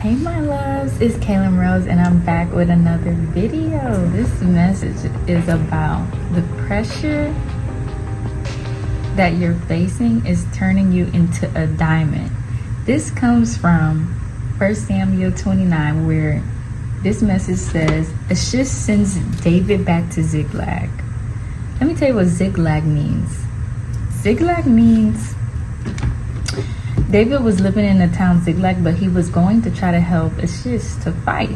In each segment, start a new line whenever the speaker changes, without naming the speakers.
Hey my loves, it's Kaylin Rose and I'm back with another video. This message is about the pressure that you're facing is turning you into a diamond. This comes from 1 Samuel 29 where this message says, Achish sends David back to Ziklag. Let me tell you what Ziklag means. Ziklag means David was living in the town Ziklag, but he was going to try to help Achish to fight.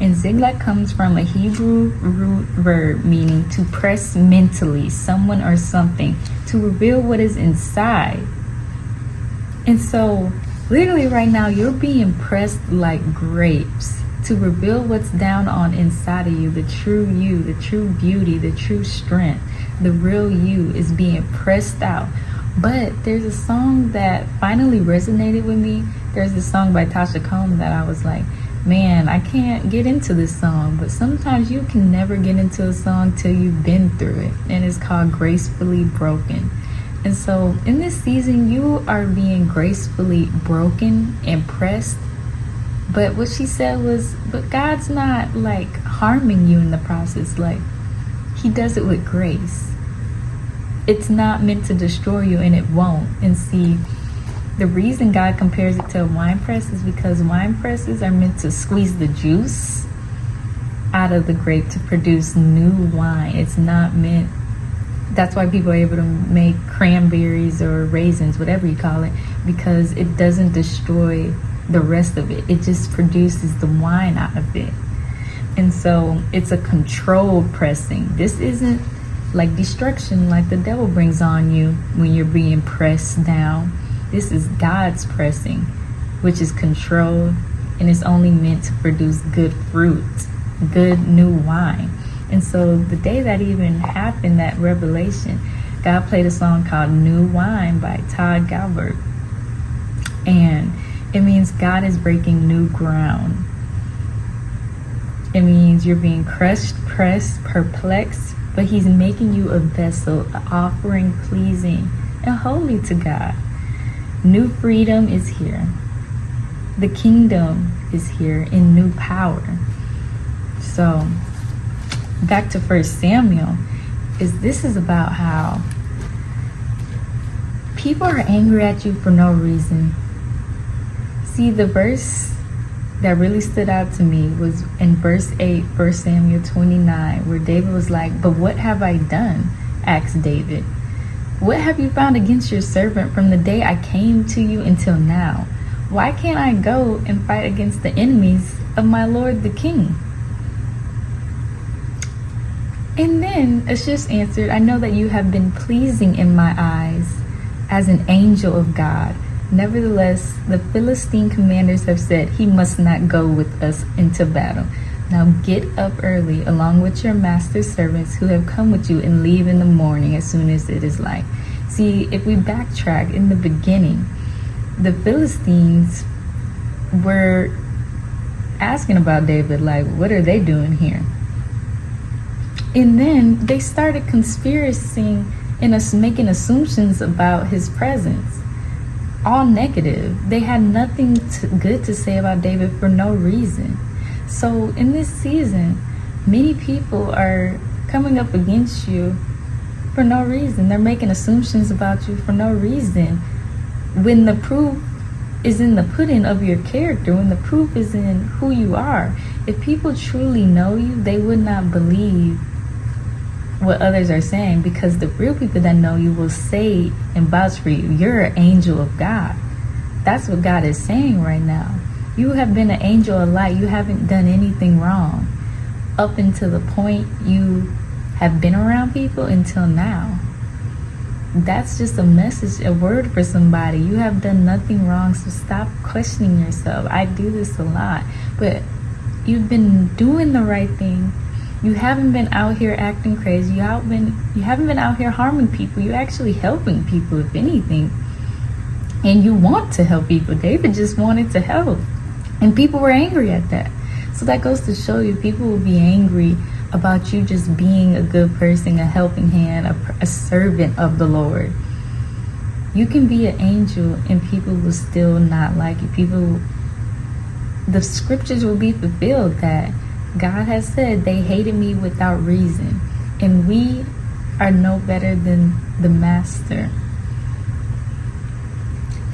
And Ziklag comes from a Hebrew root verb meaning to press mentally, someone or something, to reveal what is inside. And so, literally right now, you're being pressed like grapes to reveal what's down on inside of you, the true you, the true beauty, the true strength, the real you is being pressed out. But there's a song that finally resonated with me. There's this song by Tasha Combs that I was like, man, I can't get into this song. But sometimes you can never get into a song till you've been through it. And it's called Gracefully Broken. And so in this season, you are being gracefully broken and pressed. But what she said was, but God's not like harming you in the process. Like, He does it with grace. It's not meant to destroy you, and it won't. And see, the reason God compares it to a wine press is because wine presses are meant to squeeze the juice out of the grape to produce new wine. It's not meant, that's why people are able to make cranberries or raisins, whatever you call it, because it doesn't destroy the rest of it. It just produces the wine out of it. And so it's a controlled pressing. This isn't like destruction like the devil brings on you when you're being pressed down. This is God's pressing, which is controlled, and it's only meant to produce good fruit, good new wine. And so the day that even happened, that revelation, God played a song called New Wine by Todd Galbert. And it means God is breaking new ground. It means you're being crushed, pressed, perplexed, but He's making you a vessel, an offering pleasing and holy to God. New freedom is here. The kingdom is here in new power. So, back to 1 Samuel, this is about how people are angry at you for no reason. See, the verse that really stood out to me was in verse 8, 1 Samuel 29, where David was like, but what have I done? Asked David. What have you found against your servant from the day I came to you until now? Why can't I go and fight against the enemies of my lord the king? And then Achish answered, I know that you have been pleasing in my eyes as an angel of God. Nevertheless, the Philistine commanders have said he must not go with us into battle. Now get up early along with your master's servants who have come with you and leave in the morning as soon as it is light. See, if we backtrack in the beginning, the Philistines were asking about David, like, what are they doing here? And then they started conspiring and us making assumptions about his presence. All negative. They had nothing good to say about David for no reason. So in this season, many people are coming up against you for no reason. They're making assumptions about you for no reason. When the proof is in the pudding of your character, when the proof is in who you are, if people truly know you, they would not believe what others are saying, because the real people that know you will say and vouch for you. You're an angel of God. That's what God is saying right now. You have been an angel of light. You haven't done anything wrong up until the point you have been around people until now. That's just a message, a word for somebody. You have done nothing wrong, so stop questioning yourself. I do this a lot, but you've been doing the right thing. You haven't been out here acting crazy. You haven't been out here harming people. You're actually helping people, if anything. And you want to help people. David just wanted to help. And people were angry at that. So that goes to show you, people will be angry about you just being a good person, a helping hand, a servant of the Lord. You can be an angel and people will still not like you. People the scriptures will be fulfilled that God has said they hated me without reason. And we are no better than the master.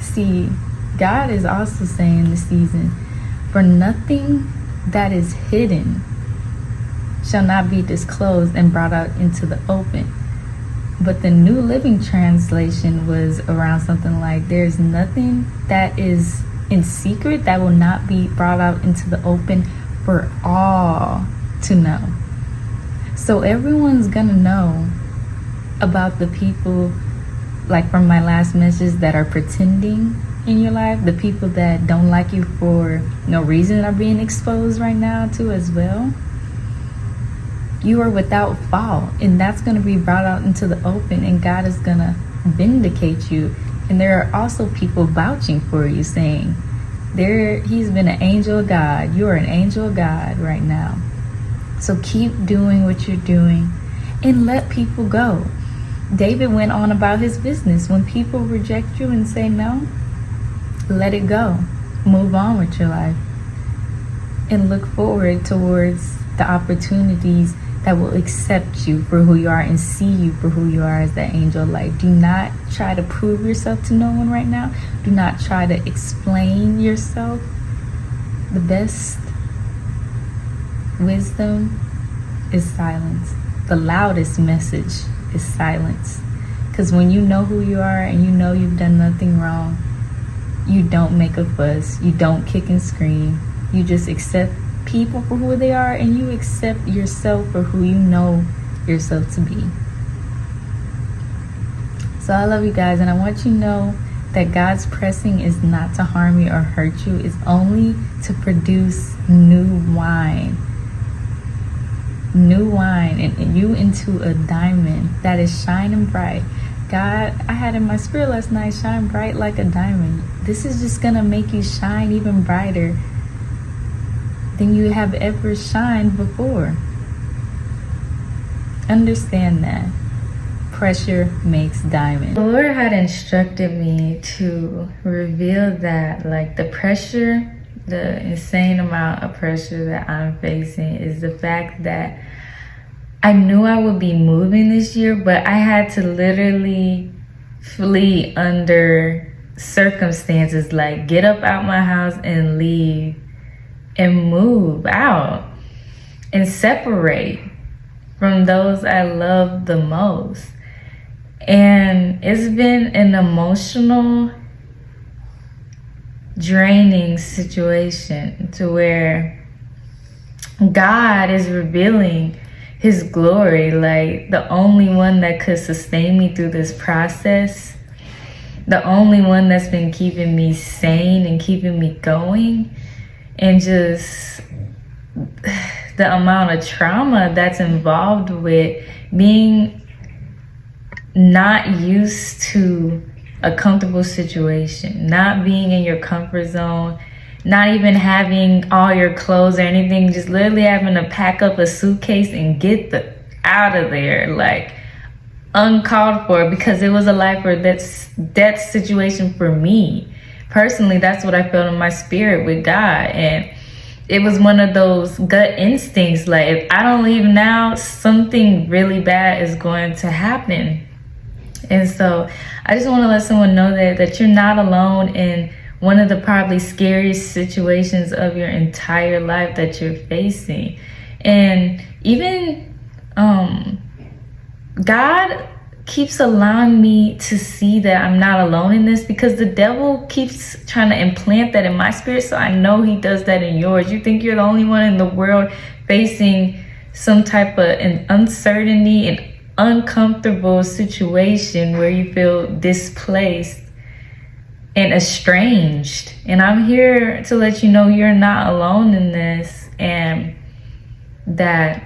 See, God is also saying this season, for nothing that is hidden shall not be disclosed and brought out into the open. But the New Living Translation was around something like, there's nothing that is in secret that will not be brought out into the open for all to know. So everyone's gonna know about the people, like from my last message, that are pretending in your life. The people that don't like you for no reason are being exposed right now too as well. You are without fault, and that's going to be brought out into the open, and God is going to vindicate you. And there are also people vouching for you, saying, he's been an angel of God. You are an angel of God right now. So keep doing what you're doing and let people go. David went on about his business. When people reject you and say no, let it go. Move on with your life and look forward towards the opportunities that will accept you for who you are and see you for who you are as that angel of light. Do not try to prove yourself to no one right now. Do not try to explain yourself. The best wisdom is silence. The loudest message is silence. Because when you know who you are and you know you've done nothing wrong, you don't make a fuss. You don't kick and scream. You just accept people for who they are, and you accept yourself for who you know yourself to be. So I love you guys, and I want you to know that God's pressing is not to harm you or hurt you. It's only to produce new wine and you into a diamond that is shining bright. God, I had in my spirit last night, shine bright like a diamond. This is just gonna make you shine even brighter than you have ever shined before. Understand that pressure makes diamond. The Lord had instructed me to reveal that, like, the pressure, the insane amount of pressure that I'm facing is the fact that I knew I would be moving this year, but I had to literally flee under circumstances, like get up out my house and leave and move out and separate from those I love the most. And it's been an emotional, draining situation to where God is revealing his glory, like the only one that could sustain me through this process, the only one that's been keeping me sane and keeping me going. And just the amount of trauma that's involved with being not used to a comfortable situation, not being in your comfort zone, not even having all your clothes or anything, just literally having to pack up a suitcase and out of there, like uncalled for, because it was a life or death situation for me. Personally, that's what I felt in my spirit with God. And it was one of those gut instincts, like, if I don't leave now, something really bad is going to happen. And so I just want to let someone know that you're not alone in one of the probably scariest situations of your entire life that you're facing. And even God keeps allowing me to see that I'm not alone in this, because the devil keeps trying to implant that in my spirit. So I know he does that in yours. You think you're the only one in the world facing some type of an uncertainty and uncomfortable situation where you feel displaced and estranged. And I'm here to let you know you're not alone in this, and that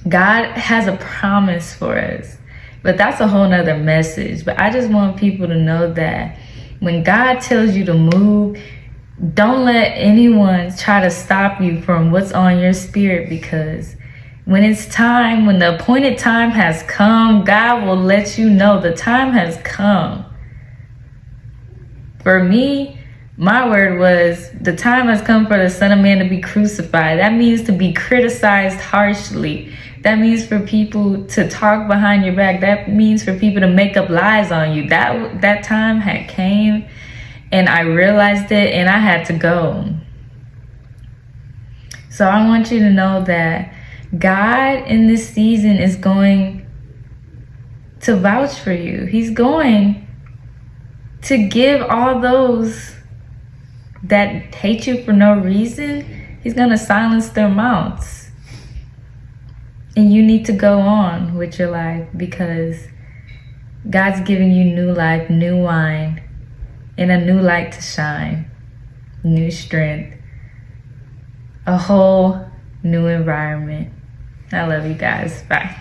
God has a promise for us. But that's a whole nother message. But I just want people to know that when God tells you to move, don't let anyone try to stop you from what's on your spirit, because when it's time, when the appointed time has come, God will let you know the time has come. For me, My word was, the time has come for the Son of Man to be crucified. That means to be criticized harshly. That means for people to talk behind your back. That means for people to make up lies on you. That time had came, and I realized it, and I had to go. So I want you to know that God in this season is going to vouch for you. He's going to give all those that hate you for no reason, he's going to silence their mouths. And you need to go on with your life, because God's giving you new life, new wine, and a new light to shine, new strength, a whole new environment. I love you guys. Bye.